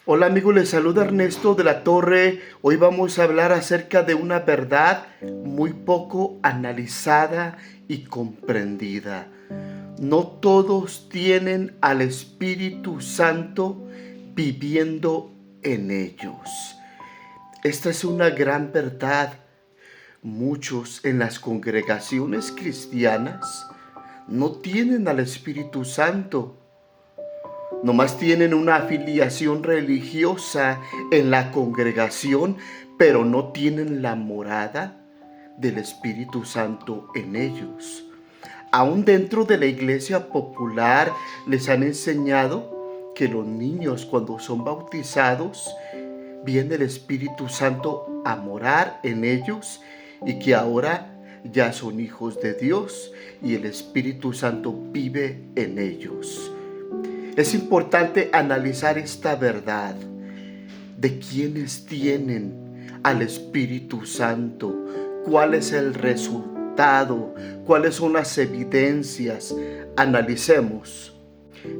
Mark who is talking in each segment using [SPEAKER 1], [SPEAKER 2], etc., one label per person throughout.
[SPEAKER 1] Hola amigos, les saluda Ernesto de la Torre. Hoy vamos a hablar acerca de una verdad muy poco analizada y comprendida. No todos tienen al Espíritu Santo viviendo en ellos. Esta es una gran verdad. Muchos en las congregaciones cristianas no tienen al Espíritu Santo. Nomás tienen una afiliación religiosa en la congregación, pero no tienen la morada del Espíritu Santo en ellos. Aún dentro de la iglesia popular les han enseñado que los niños cuando son bautizados viene el Espíritu Santo a morar en ellos y que ahora ya son hijos de Dios y el Espíritu Santo vive en ellos. Es importante analizar esta verdad de quienes tienen al Espíritu Santo, cuál es el resultado, cuáles son las evidencias. Analicemos.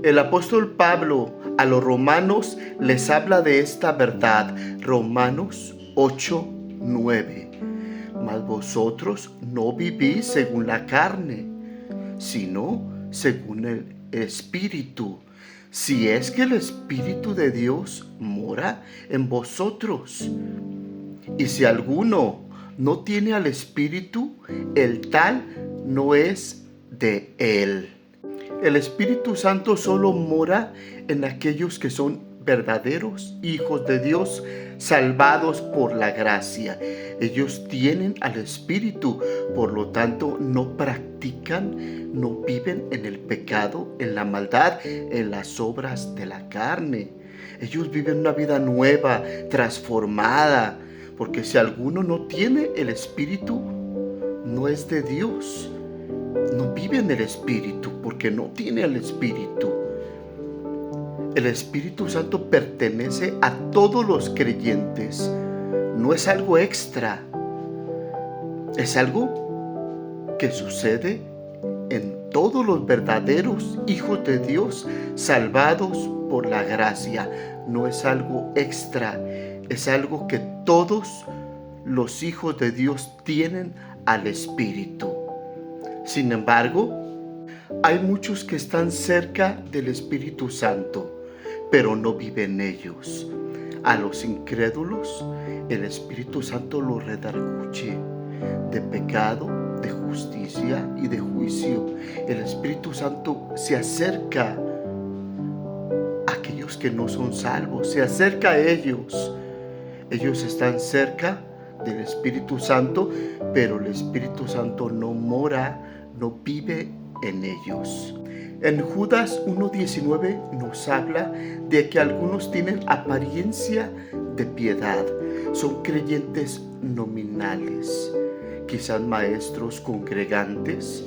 [SPEAKER 1] El apóstol Pablo a los romanos les habla de esta verdad. Romanos 8:9. Mas vosotros no vivís según la carne, sino según el Espíritu, si es que el Espíritu de Dios mora en vosotros. Y si alguno no tiene al Espíritu, el tal no es de él. El Espíritu Santo solo mora en aquellos que son verdaderos hijos de Dios, salvados por la gracia. Ellos tienen al Espíritu, por lo tanto no practican, no viven en el pecado, en la maldad, en las obras de la carne. Ellos viven una vida nueva, transformada, porque si alguno no tiene el Espíritu, no es de Dios. No vive en el Espíritu porque no tiene el Espíritu. El Espíritu Santo pertenece a todos los creyentes. No es algo extra. Es algo que sucede en todos los verdaderos hijos de Dios, salvados por la gracia. No es algo extra. Es algo que todos los hijos de Dios tienen al Espíritu. Sin embargo, hay muchos que están cerca del Espíritu Santo, pero no viven ellos. A los incrédulos, el Espíritu Santo los redarguye de pecado, de justicia y de juicio. El Espíritu Santo se acerca a aquellos que no son salvos, se acerca a ellos. Ellos están cerca del Espíritu Santo, pero el Espíritu Santo no mora, no vive en ellos. En Judas 1:19 nos habla de que algunos tienen apariencia de piedad, son creyentes nominales, quizás maestros congregantes,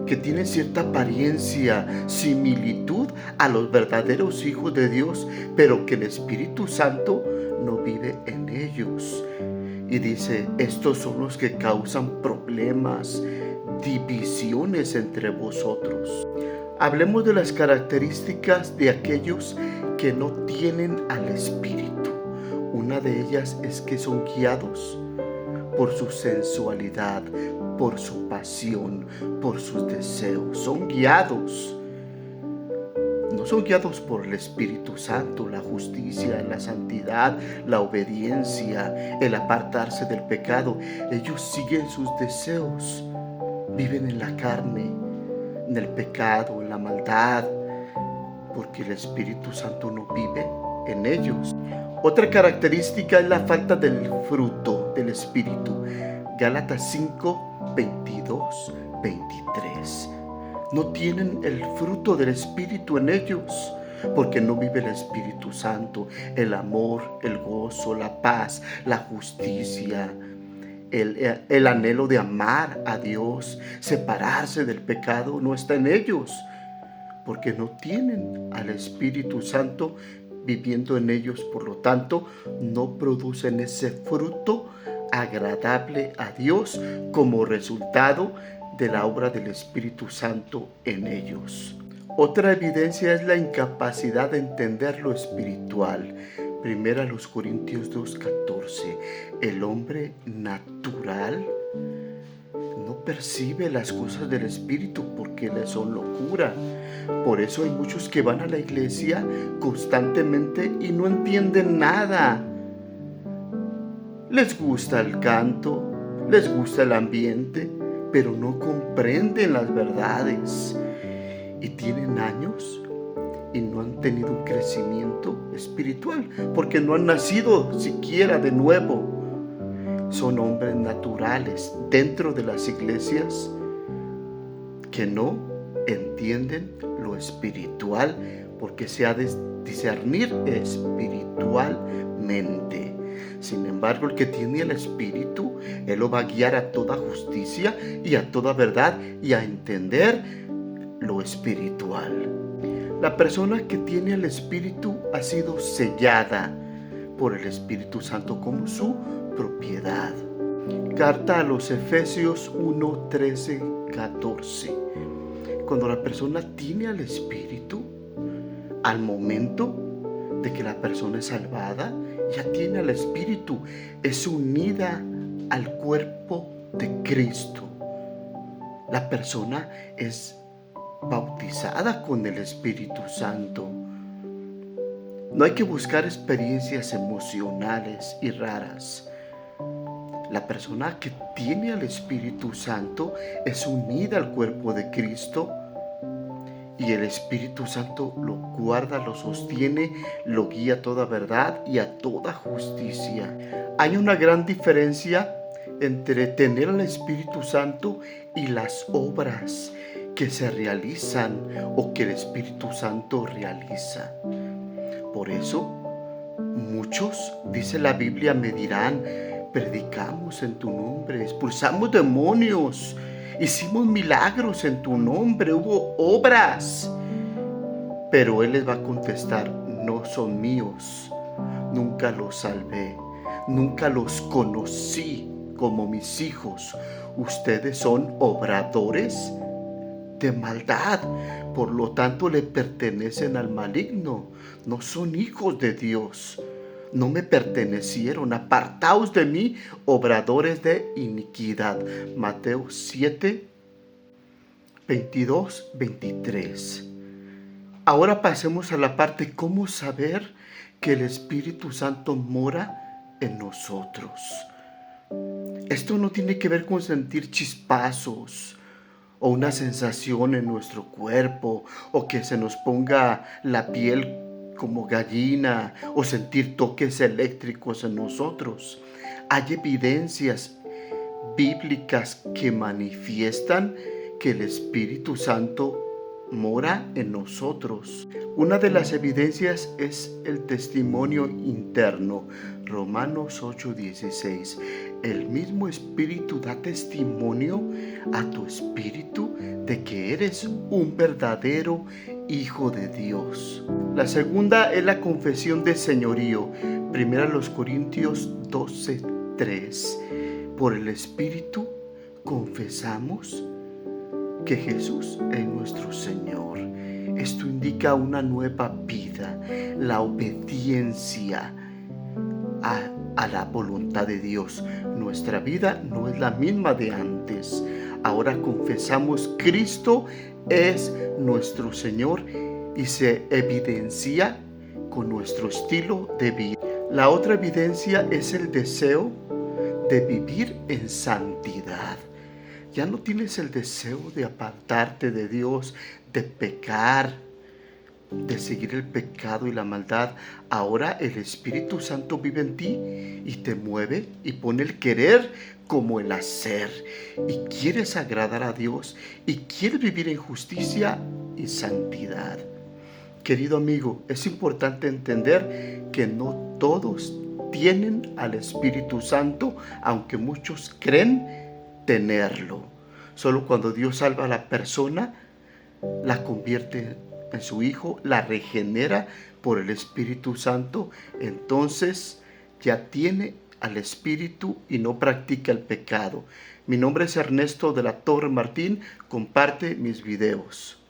[SPEAKER 1] que tienen cierta apariencia, similitud a los verdaderos hijos de Dios, pero que el Espíritu Santo no vive en ellos. Y dice, estos son los que causan problemas, divisiones entre vosotros. Hablemos de las características de aquellos que no tienen al Espíritu. Una de ellas es que son guiados por su sensualidad, por su pasión, por sus deseos. Son guiados. No son guiados por el Espíritu Santo, la justicia, la santidad, la obediencia, el apartarse del pecado. Ellos siguen sus deseos, viven en la carne, en el pecado, en la maldad, porque el Espíritu Santo no vive en ellos. Otra característica es la falta del fruto del Espíritu. Gálatas 5:22-23. No tienen el fruto del Espíritu en ellos, porque no vive el Espíritu Santo, el amor, el gozo, la paz, la justicia, el anhelo de amar a Dios, separarse del pecado, no está en ellos, porque no tienen al Espíritu Santo viviendo en ellos. Por lo tanto, no producen ese fruto agradable a Dios como resultado de la obra del Espíritu Santo en ellos. Otra evidencia es la incapacidad de entender lo espiritual. Primera los Corintios 2:14. El hombre natural no percibe las cosas del Espíritu porque le son locura. Por eso hay muchos que van a la iglesia constantemente y no entienden nada. Les gusta el canto, les gusta el ambiente, pero no comprenden las verdades. Y tienen años y no han tenido un crecimiento espiritual porque no han nacido siquiera de nuevo. Son hombres naturales dentro de las iglesias que no entienden lo espiritual porque se ha de discernir espiritualmente. Sin embargo, el que tiene el Espíritu, Él lo va a guiar a toda justicia y a toda verdad y a entender lo espiritual. La persona que tiene el Espíritu ha sido sellada por el Espíritu Santo como su propiedad. Carta a los Efesios 1, 13, 14. Cuando la persona tiene al Espíritu, al momento de que la persona es salvada, ya tiene al Espíritu, es unida al cuerpo de Cristo. La persona es bautizada con el Espíritu Santo. No hay que buscar experiencias emocionales y raras. La persona que tiene al Espíritu Santo es unida al cuerpo de Cristo y el Espíritu Santo lo guarda, lo sostiene, lo guía a toda verdad y a toda justicia. Hay una gran diferencia entre tener al Espíritu Santo y las obras que se realizan o que el Espíritu Santo realiza. Por eso, muchos, dice la Biblia, me dirán: predicamos en tu nombre, expulsamos demonios, hicimos milagros en tu nombre, hubo obras. Pero Él les va a contestar: no son míos, nunca los salvé, nunca los conocí como mis hijos. Ustedes son obradores de maldad, por lo tanto le pertenecen al maligno, no son hijos de Dios. No me pertenecieron, apartaos de mí, obradores de iniquidad. Mateo 7, 22, 23. Ahora pasemos a la parte cómo saber que el Espíritu Santo mora en nosotros. Esto no tiene que ver con sentir chispazos o una sensación en nuestro cuerpo o que se nos ponga la piel como gallina o sentir toques eléctricos en nosotros. Hay evidencias bíblicas que manifiestan que el Espíritu Santo mora en nosotros. Una de las evidencias es el testimonio interno. Romanos 8:16. El mismo Espíritu da testimonio a tu espíritu de que eres un verdadero hijo de Dios. La segunda es la confesión de señorío. Primera los Corintios 12:3. Por el Espíritu confesamos que Jesús es nuestro Señor. Esto indica una nueva vida, la obediencia a la voluntad de Dios. Nuestra vida no es la misma de antes. Ahora confesamos Cristo es nuestro Señor y se evidencia con nuestro estilo de vida. La otra evidencia es el deseo de vivir en santidad. Ya no tienes el deseo de apartarte de Dios, de pecar, de seguir el pecado y la maldad. Ahora el Espíritu Santo vive en ti y te mueve y pone el querer como el hacer. Y quieres agradar a Dios y quieres vivir en justicia y santidad. Querido amigo, es importante entender que no todos tienen al Espíritu Santo, aunque muchos creen tenerlo. Solo cuando Dios salva a la persona, la convierte en su hijo, la regenera por el Espíritu Santo, entonces ya tiene al Espíritu y no practica el pecado. Mi nombre es Ernesto de la Torre Martín, comparte mis videos.